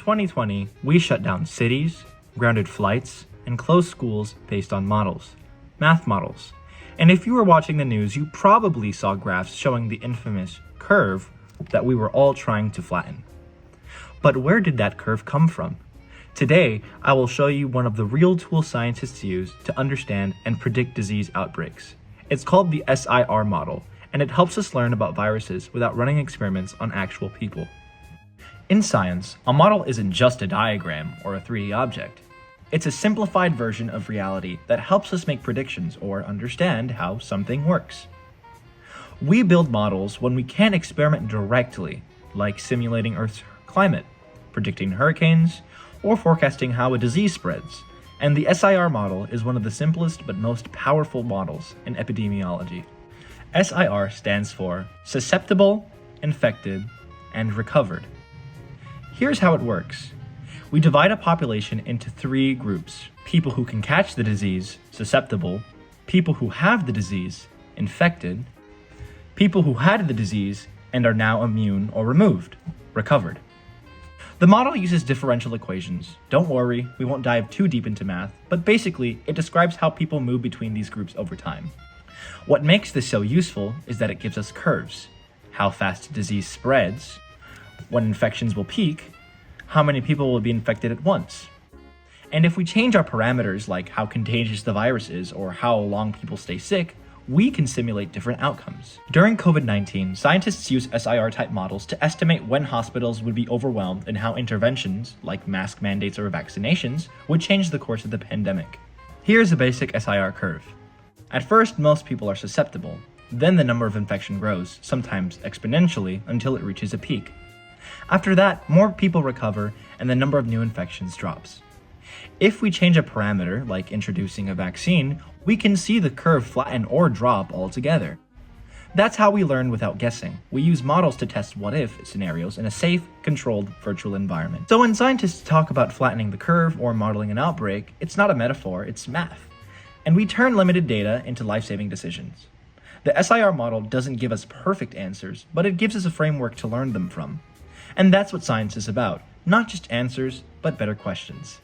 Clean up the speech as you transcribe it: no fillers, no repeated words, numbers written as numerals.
2020, we shut down cities, grounded flights, and closed schools based on models, math models. And if you were watching the news, you probably saw graphs showing the infamous curve that we were all trying to flatten. But where did that curve come from? Today, I will show you one of the real tools scientists use to understand and predict disease outbreaks. It's called the SIR model, and it helps us learn about viruses without running experiments on actual people. In science, a model isn't just a diagram or a 3D object. It's a simplified version of reality that helps us make predictions or understand how something works. We build models when we can't experiment directly, like simulating Earth's climate, predicting hurricanes, or forecasting how a disease spreads. And the SIR model is one of the simplest but most powerful models in epidemiology. SIR stands for susceptible, infected, and recovered. Here's how it works. We divide a population into 3 groups: people who can catch the disease, susceptible; people who have the disease, infected; people who had the disease and are now immune or removed, recovered. The model uses differential equations. Don't worry, we won't dive too deep into math, but basically, it describes how people move between these groups over time. What makes this so useful is that it gives us curves: how fast disease spreads, when infections will peak, how many people will be infected at once. And if we change our parameters, like how contagious the virus is or how long people stay sick, we can simulate different outcomes. During COVID-19, scientists use SIR-type models to estimate when hospitals would be overwhelmed and how interventions, like mask mandates or vaccinations, would change the course of the pandemic. Here's a basic SIR curve. At first, most people are susceptible. Then the number of infection grows, sometimes exponentially, until it reaches a peak. After that, more people recover and the number of new infections drops. If we change a parameter, like introducing a vaccine, we can see the curve flatten or drop altogether. That's how we learn without guessing. We use models to test what-if scenarios in a safe, controlled virtual environment. So when scientists talk about flattening the curve or modeling an outbreak, it's not a metaphor, it's math. And we turn limited data into life-saving decisions. The SIR model doesn't give us perfect answers, but it gives us a framework to learn them from. And that's what science is about. Not just answers, but better questions.